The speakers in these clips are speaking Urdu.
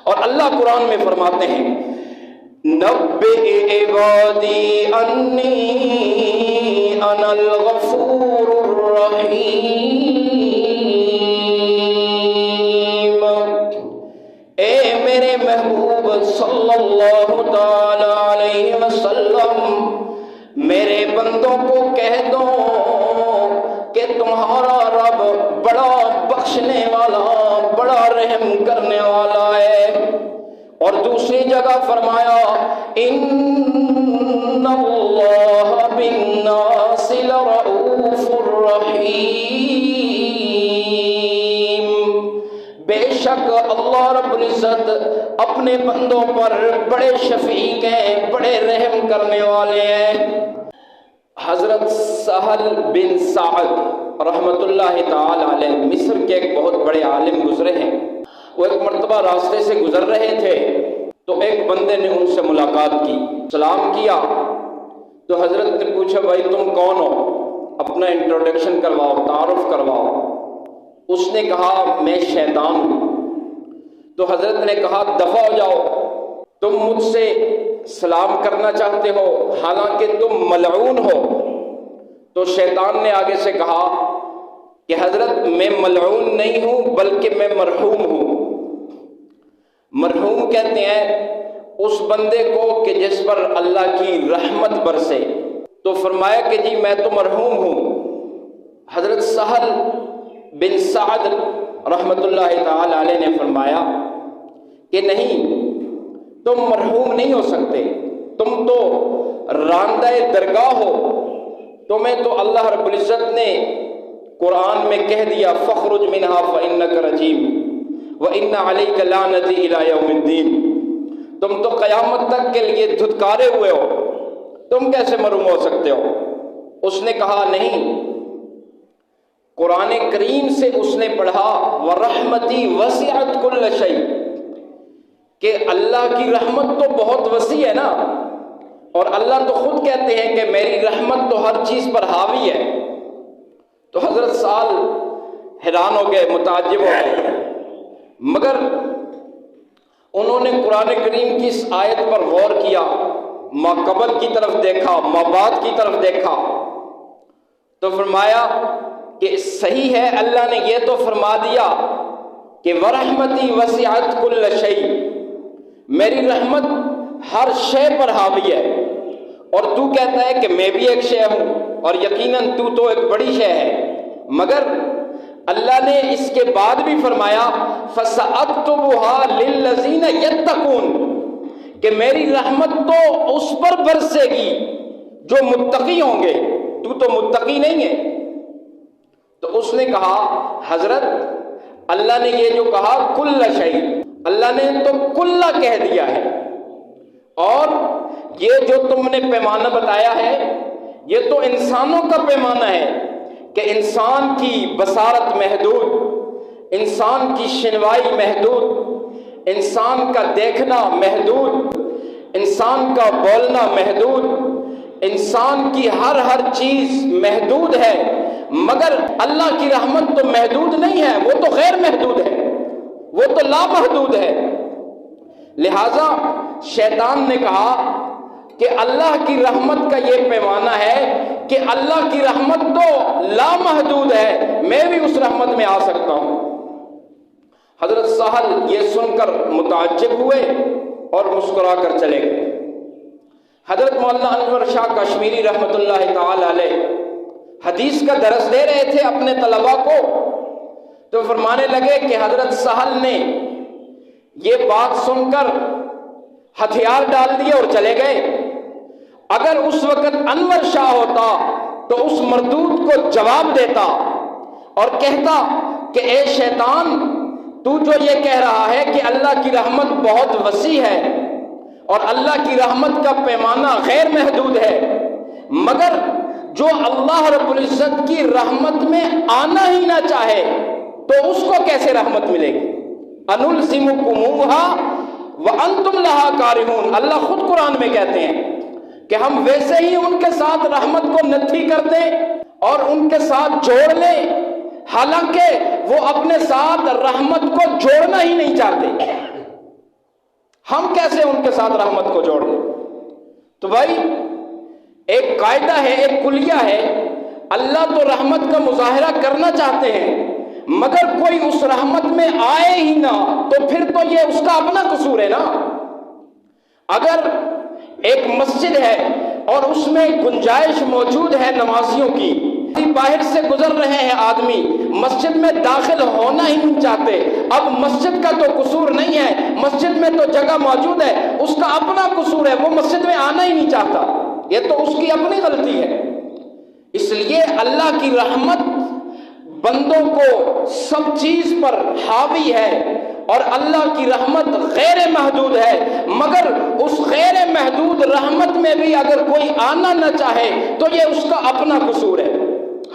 اور اللہ قرآن میں فرماتے ہیں نبئ عبادی انی انا الغفور الرحیم، اے میرے محبوب صلی اللہ تعالی علیہ وسلم میرے بندوں کو کہہ دو کہ تمہارا رب بڑا بخشنے والا، بڑا رحم کرنے والا ہے۔ اور دوسری جگہ فرمایا ان اللہ بالناس لرؤوف رحیم، بے شک اللہ رب العزت اپنے بندوں پر بڑے شفیق ہیں، بڑے رحم کرنے والے ہیں۔ حضرت سہل بن سعد رحمت اللہ تعالی علیہ مصر کے ایک بہت بڑے عالم گزرے ہیں۔ وہ ایک مرتبہ راستے سے گزر رہے تھے تو ایک بندے نے ان سے ملاقات کی، سلام کیا تو حضرت نے پوچھا بھائی تم کون ہو، اپنا انٹروڈکشن کرواؤ، تعارف کرواؤ۔ اس نے کہا میں شیطان ہوں۔ تو حضرت نے کہا دفع ہو جاؤ، تم مجھ سے سلام کرنا چاہتے ہو حالانکہ تم ملعون ہو۔ تو شیطان نے آگے سے کہا کہ حضرت میں ملعون نہیں ہوں بلکہ میں مرحوم ہوں۔ مرحوم کہتے ہیں اس بندے کو کہ جس پر اللہ کی رحمت برسے، تو فرمایا کہ جی میں تو مرحوم ہوں۔ حضرت سہل بن سعد رحمت اللہ تعالی علیہ نے فرمایا کہ نہیں، تم مرحوم نہیں ہو سکتے، تم تو راندہ درگاہ ہو، تمہیں تو اللہ رب العزت نے قرآن میں کہہ دیا فخرج منہا فإنک رجیم وإن علیک لعنتی الی یوم الدین، تم تو قیامت تک کے لیے دھتکارے ہوئے ہو، تم کیسے محروم ہو سکتے ہو؟ اس نے کہا نہیں، قرآن کریم سے اس نے پڑھا وَرَحْمَتِي وَسِعَتْ كُلَّ شَيْءٍ، کہ اللہ کی رحمت تو بہت وسیع ہے نا، اور اللہ تو خود کہتے ہیں کہ میری رحمت تو ہر چیز پر حاوی ہے۔ تو حضرت سال حیران ہو گئے، متعجب ہو گئے، مگر انہوں نے قرآن کریم کی اس آیت پر غور کیا، ما قبل کی طرف دیکھا، ما بعد کی طرف دیکھا، تو فرمایا کہ صحیح ہے، اللہ نے یہ تو فرما دیا کہ وَرَحْمَتِي وَسِعَتْ كُلَّ شَيْءٍ، میری رحمت ہر شے پر حاوی ہے، اور تو کہتا ہے کہ میں بھی ایک شے ہوں، اور یقیناً تو ایک بڑی شے ہے، مگر اللہ نے اس کے بعد بھی فرمایا فَسَأَكْتُبُهَا لِلَّذِينَ يَتَّقُونَ، کہ میری رحمت تو اس پر برسے گی جو متقی ہوں گے، تو متقی نہیں ہے۔ تو اس نے کہا حضرت اللہ نے یہ جو کہا کل شیء، اللہ نے تو کلّا کہہ دیا ہے، اور یہ جو تم نے پیمانہ بتایا ہے یہ تو انسانوں کا پیمانہ ہے کہ انسان کی بصارت محدود، انسان کی شنوائی محدود، انسان کا دیکھنا محدود، انسان کا بولنا محدود، انسان کی ہر چیز محدود ہے، مگر اللہ کی رحمت تو محدود نہیں ہے، وہ تو غیر محدود ہے، وہ تو لامحدود ہے۔ لہذا شیطان نے کہا کہ اللہ کی رحمت کا یہ پیمانہ ہے کہ اللہ کی رحمت تو لامحدود ہے، میں بھی اس رحمت میں آ سکتا ہوں۔ حضرت سہل یہ سن کر متعجب ہوئے اور مسکرا کر چلے گئے۔ حضرت مولانا انور شاہ کشمیری رحمت اللہ تعالی علیہ حدیث کا درس دے رہے تھے اپنے طلباء کو، تو فرمانے لگے کہ حضرت سہل نے یہ بات سن کر ہتھیار ڈال دیے اور چلے گئے۔ اگر اس وقت انور شاہ ہوتا تو اس مردود کو جواب دیتا اور کہتا کہ اے شیطان، تو جو یہ کہہ رہا ہے کہ اللہ کی رحمت بہت وسیع ہے اور اللہ کی رحمت کا پیمانہ غیر محدود ہے، مگر جو اللہ رب العزت کی رحمت میں آنا ہی نہ چاہے تو اس کو کیسے رحمت ملے گی؟ انلزمکموہا وانتم لہا کارہون، اللہ خود قرآن میں کہتے ہیں کہ ہم ویسے ہی ان کے ساتھ رحمت کو نتھی کر دیں اور ان کے ساتھ جوڑ لیں، حالانکہ وہ اپنے ساتھ رحمت کو جوڑنا ہی نہیں چاہتے۔ ہم کیسے ان کے ساتھ رحمت کو جوڑ لیں؟ تو بھائی ایک قاعدہ ہے، ایک کلیہ ہے، اللہ تو رحمت کا مظاہرہ کرنا چاہتے ہیں، مگر کوئی اس رحمت میں آئے ہی نہ تو پھر تو یہ اس کا اپنا قصور ہے نا۔ اگر ایک مسجد ہے اور اس میں گنجائش موجود ہے نمازیوں کی، باہر سے گزر رہے ہیں آدمی، مسجد میں داخل ہونا ہی نہیں چاہتے، اب مسجد کا تو قصور نہیں ہے، مسجد میں تو جگہ موجود ہے، اس کا اپنا قصور ہے، وہ مسجد میں آنا ہی نہیں چاہتا، یہ تو اس کی اپنی غلطی ہے۔ اس لیے اللہ کی رحمت بندوں کو سب چیز پر حاوی ہے، اور اللہ کی رحمت غیر محدود ہے، مگر اس غیر محدود رحمت میں بھی اگر کوئی آنا نہ چاہے تو یہ اس کا اپنا قصور ہے۔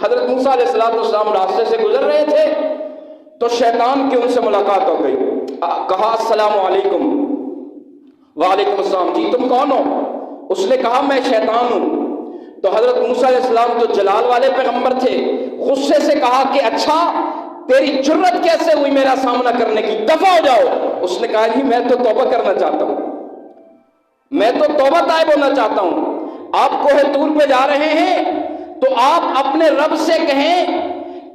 حضرت موسیٰ علیہ السلام راستے سے گزر رہے تھے تو شیطان کی ان سے ملاقات ہو گئی، کہا السلام علیکم۔ وعلیکم السلام، جی تم کون ہو؟ اس نے کہا میں شیطان ہوں۔ تو حضرت موسیٰ علیہ السلام جو جلال والے پیغمبر تھے، غصے سے کہا کہ اچھا تیری جرت کیسے ہوئی میرا سامنا کرنے کی، دفع ہو جاؤ۔ اس نے کہا جی میں تو توبہ کرنا چاہتا ہوں، میں تو توبہ طائب ہونا چاہتا ہوں، آپ کوہ طور پہ جا رہے ہیں تو آپ اپنے رب سے کہیں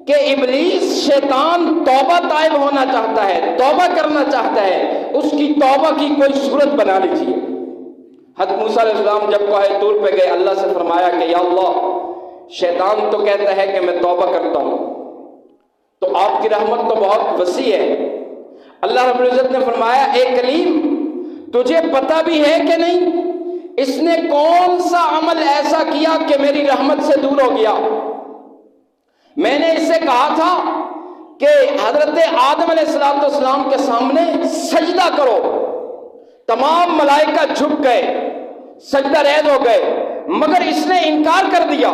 کہ ابلیس شیطان توبہ طائب ہونا چاہتا ہے، توبہ کرنا چاہتا ہے، اس کی توبہ کی کوئی صورت بنا لیجیے۔ حضرت موسیٰ علیہ السلام جب کوہ طور پہ گئے، اللہ سے فرمایا کہ یا اللہ شیطان تو کہتا ہے کہ میں توبہ کرتا ہوں، تو آپ کی رحمت تو بہت وسیع ہے۔ اللہ رب العزت نے فرمایا اے کلیم تجھے پتہ بھی ہے کہ نہیں اس نے کون سا عمل ایسا کیا کہ میری رحمت سے دور ہو گیا؟ میں نے اس سے کہا تھا کہ حضرت آدم علیہ السلام کے سامنے سجدہ کرو، تمام ملائکہ جھک گئے، سجدہ ریز ہو گئے، مگر اس نے انکار کر دیا۔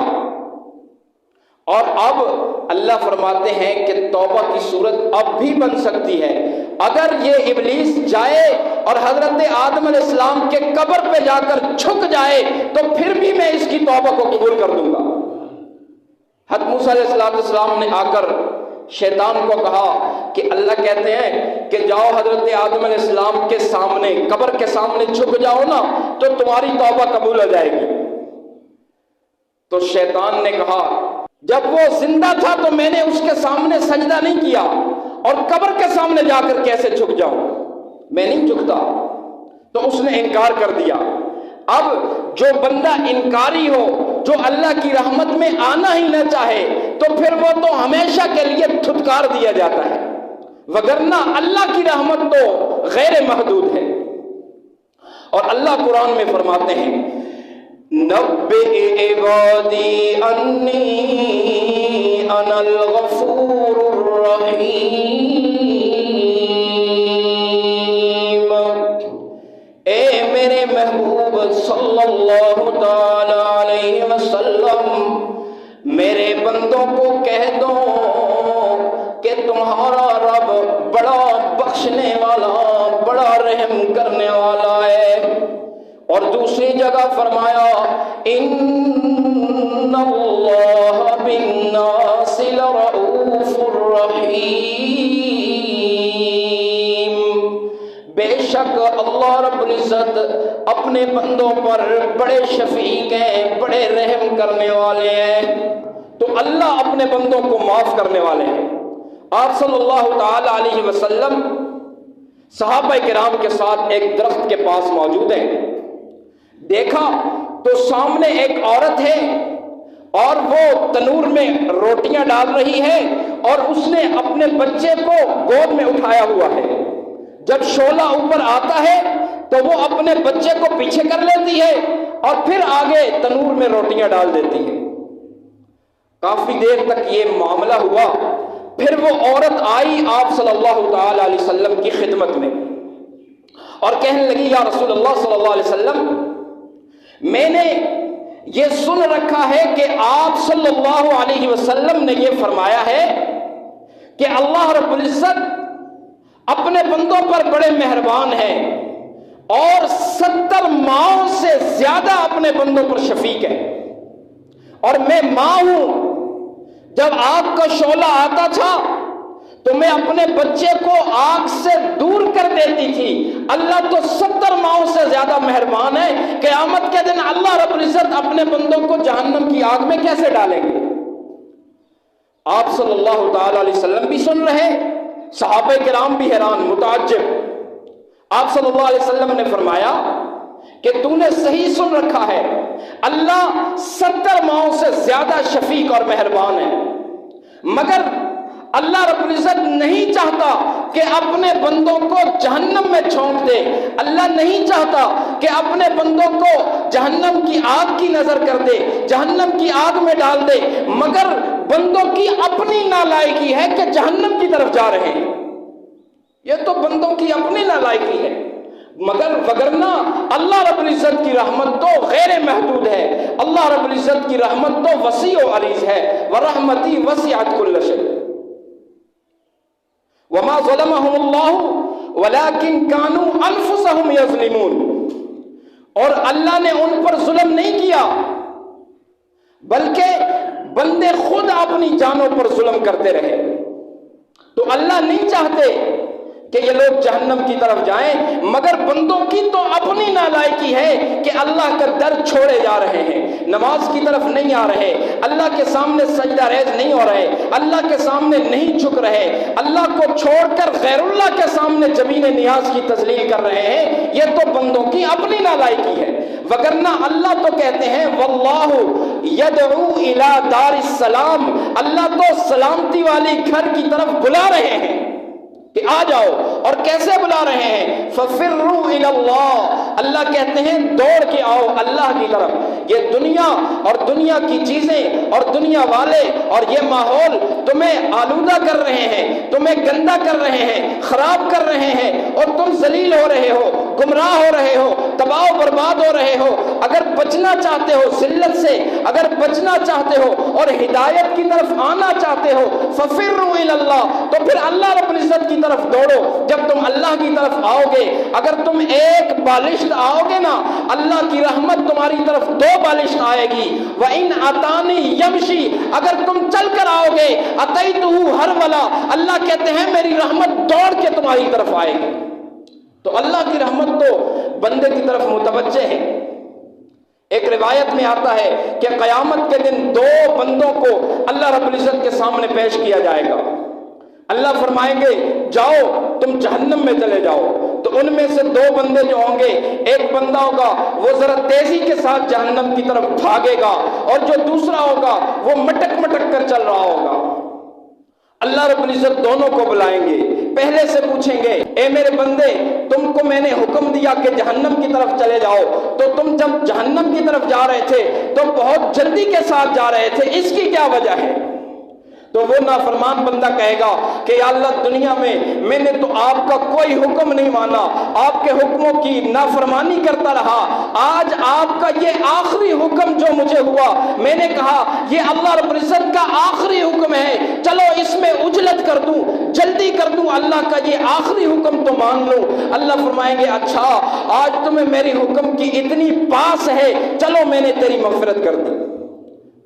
اور اب اللہ فرماتے ہیں کہ توبہ کی صورت اب بھی بن سکتی ہے، اگر یہ ابلیس جائے اور حضرت آدم علیہ السلام کے قبر پہ جا کر جھک جائے تو پھر بھی میں اس کی توبہ کو قبول کر دوں گا۔ حضرت موسیٰ علیہ السلام نے آ کر شیطان کو کہا کہ اللہ کہتے ہیں کہ جاؤ حضرت آدم علیہ السلام کے سامنے، قبر کے سامنے جھک جاؤ نا تو تمہاری توبہ قبول ہو جائے گی۔ تو شیطان نے کہا جب وہ زندہ تھا تو میں نے اس کے سامنے سجدہ نہیں کیا، اور قبر کے سامنے جا کر کیسے جھک جاؤں، میں نہیں جھکتا۔ تو اس نے انکار کر دیا۔ اب جو بندہ انکاری ہو، جو اللہ کی رحمت میں آنا ہی نہ چاہے، تو پھر وہ تو ہمیشہ کے لیے دھتکار دیا جاتا ہے، وگرنہ اللہ کی رحمت تو غیر محدود ہے۔ اور اللہ قرآن میں فرماتے ہیں نبئ عبادی انی انا الغفور الرحیم، اے میرے محبوب صلی اللہ تعالی علیہ وسلم میرے بندوں کو کہہ دو کہ تمہارا رب بڑا بخشنے والا، بڑا رحم کرنے والا ہے۔ اور دوسری جگہ فرمایا ان اللہ بالناس لرؤوف رحیم، بے شک اللہ رب العزت اپنے بندوں پر بڑے شفیق ہیں، بڑے رحم کرنے والے ہیں۔ تو اللہ اپنے بندوں کو معاف کرنے والے ہیں۔ آپ صلی اللہ تعالی علیہ وسلم صحابہ کرام کے ساتھ ایک درخت کے پاس موجود ہیں، دیکھا تو سامنے ایک عورت ہے اور وہ تنور میں روٹیاں ڈال رہی ہے، اور اس نے اپنے بچے کو گود میں اٹھایا ہوا ہے۔ جب شعلہ اوپر آتا ہے تو وہ اپنے بچے کو پیچھے کر لیتی ہے اور پھر آگے تنور میں روٹیاں ڈال دیتی ہے۔ کافی دیر تک یہ معاملہ ہوا، پھر وہ عورت آئی آپ صلی اللہ تعالی علیہ وسلم کی خدمت میں اور کہنے لگی یا رسول اللہ صلی اللہ علیہ وسلم میں نے یہ سن رکھا ہے کہ آپ صلی اللہ علیہ وسلم نے یہ فرمایا ہے کہ اللہ رب العزت اپنے بندوں پر بڑے مہربان ہیں اور 70 ماؤں سے زیادہ اپنے بندوں پر شفیق ہے، اور میں ماں ہوں۔ جب آگ کا شعلہ آتا تھا تو میں اپنے بچے کو آگ سے دور کر دیتی تھی، اللہ تو 70 ماؤں سے زیادہ مہربان ہے، قیامت کے دن اللہ رب العزت اپنے بندوں کو جہنم کی آگ میں کیسے ڈالیں گے؟ آپ صلی اللہ تعالی علیہ وسلم بھی سن رہے، صحابہ کرام بھی حیران متعجب۔ آپ صلی اللہ علیہ وسلم نے فرمایا کہ تو نے صحیح سن رکھا ہے، اللہ 70 ماؤں سے زیادہ شفیق اور مہربان ہے، مگر اللہ رب العزت نہیں چاہتا کہ اپنے بندوں کو جہنم میں چھونک دے، اللہ نہیں چاہتا کہ اپنے بندوں کو جہنم کی آگ کی نظر کر دے، جہنم کی آگ میں ڈال دے، مگر بندوں کی اپنی نالائقی ہے کہ جہنم کی طرف جا رہے ہیں۔ یہ تو بندوں کی اپنی نالائقی ہے، وگرنہ اللہ رب العزت کی رحمت تو غیر محدود ہے، اللہ رب العزت کی رحمت تو وسیع و عریض ہے، وَرَحْمَتِي وَسِعَتْ كُلَّ شَيْءٍ وَمَا ظَلَمَهُمُ اللَّهُ وَلَكِنْ كَانُوا أَنفُسَهُمْ يَظْلِمُونَ، اور اللہ نے ان پر ظلم نہیں کیا بلکہ بندے خود اپنی جانوں پر ظلم کرتے رہے۔ تو اللہ نہیں چاہتے کہ یہ لوگ جہنم کی طرف جائیں، مگر بندوں کی تو اپنی نالائقی ہے کہ اللہ کا در چھوڑے جا رہے ہیں، نماز کی طرف نہیں آ رہے، اللہ کے سامنے سجدہ ریز نہیں ہو رہے، اللہ کے سامنے نہیں جھک رہے، اللہ کو چھوڑ کر غیر اللہ کے سامنے جبین نیاز کی تذلیل کر رہے ہیں۔ یہ تو بندوں کی اپنی نالائقی ہے، وگرنہ اللہ تو کہتے ہیں واللہ یدعو الی دار السلام، اللہ تو سلامتی والی گھر کی طرف بلا رہے ہیں کہ آ جاؤ، اور کیسے بلا رہے ہیں؟ فَفِرُّوا إِلَى اللَّهِ، اللہ کہتے ہیں دوڑ کے آؤ اللہ کی طرف۔ یہ دنیا اور دنیا کی چیزیں اور دنیا والے اور یہ ماحول تمہیں آلودہ کر رہے ہیں، تمہیں گندا کر رہے ہیں، خراب کر رہے ہیں، اور تم ذلیل ہو رہے ہو، گمراہ ہو رہے ہو، تباہ و برباد ہو رہے ہو۔ اگر بچنا چاہتے ہو ذلت سے، اگر بچنا چاہتے ہو اور ہدایت کی طرف آنا چاہتے ہو، فَفِرُّوا إِلَى اللَّهِ، تو پھر اللہ رب العزت کی طرف دوڑو۔ جب تم اللہ کی طرف آؤ گے، اگر تم ایک بالشت آؤ گے نا، اللہ کی رحمت تمہاری طرف 2 بالشت آئے گی۔ وَإِنْ أَتَانِي يَمْشِي، اگر تم چل کر آؤ گے، أَتَيْتُهُ هَرْوَلًا، اللہ کہتے ہیں میری رحمت دوڑ کے تمہاری طرف آئے گی۔ تو اللہ کی رحمت تو بندے کی طرف متوجہ ہے۔ ایک روایت میں آتا ہے کہ قیامت کے دن 2 بندوں کو اللہ رب العزت کے سامنے پیش کیا جائے گا۔ اللہ فرمائیں گے جاؤ تم جہنم میں چلے جاؤ، تو ان میں سے 2 بندے جو ہوں گے، ایک بندہ ہوگا وہ ذرا تیزی کے ساتھ جہنم کی طرف بھاگے گا، اور جو دوسرا ہوگا وہ مٹک مٹک کر چل رہا ہوگا۔ اللہ رب العزت دونوں کو بلائیں گے، پہلے سے پوچھیں گے اے میرے بندے، تم کو میں نے حکم دیا کہ جہنم کی طرف چلے جاؤ، تو تم جب جہنم کی طرف جا رہے تھے تو بہت جلدی کے ساتھ جا رہے تھے، اس کی کیا وجہ ہے؟ تو وہ نافرمان بندہ کہے گا کہ یا اللہ دنیا میں نے تو آپ کا کوئی حکم نہیں مانا، آپ کے حکموں کی نافرمانی کرتا رہا، آج آپ کا یہ آخری حکم جو مجھے ہوا، میں نے کہا یہ اللہ رب العزت کا آخری حکم ہے، چلو اس میں عجلت کر دوں، جلدی کر دوں، اللہ کا یہ آخری حکم تو مان لوں۔ اللہ فرمائیں گے اچھا آج تمہیں میری حکم کی اتنی پاس ہے، چلو میں نے تیری مغفرت کر دی۔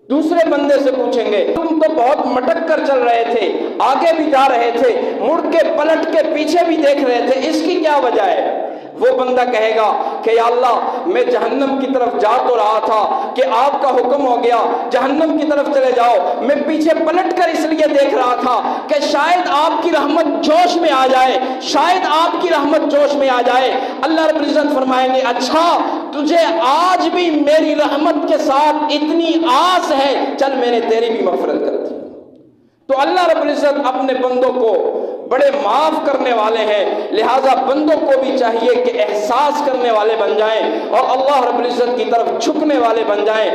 دوسرے بندے سے پوچھیں گے تم تو بہت مٹک کر چل رہے تھے، آگے بھی جا رہے تھے، مڑ کے پلٹ کے پیچھے بھی دیکھ رہے تھے، اس کی کیا وجہ ہے؟ وہ بندہ کہے گا کہ یا اللہ میں جہنم کی طرف جا تو رہا تھا کہ آپ کا حکم ہو گیا جہنم کی طرف چلے جاؤ، میں پیچھے پلٹ کر اس لیے دیکھ رہا تھا کہ شاید آپ کی رحمت جوش میں آ جائے، شاید آپ کی رحمت جوش میں آ جائے۔ اللہ رب العزت فرمائیں گے اچھا تجھے آج بھی میری رحمت کے ساتھ اتنی آس ہے، چل میں نے تیری بھی مغفرت کر دی۔ تو اللہ رب العزت اپنے بندوں کو بڑے معاف کرنے والے ہیں، لہٰذا بندوں کو بھی چاہیے کہ احساس کرنے والے بن جائیں اور اللہ رب العزت کی طرف جھکنے والے بن جائیں۔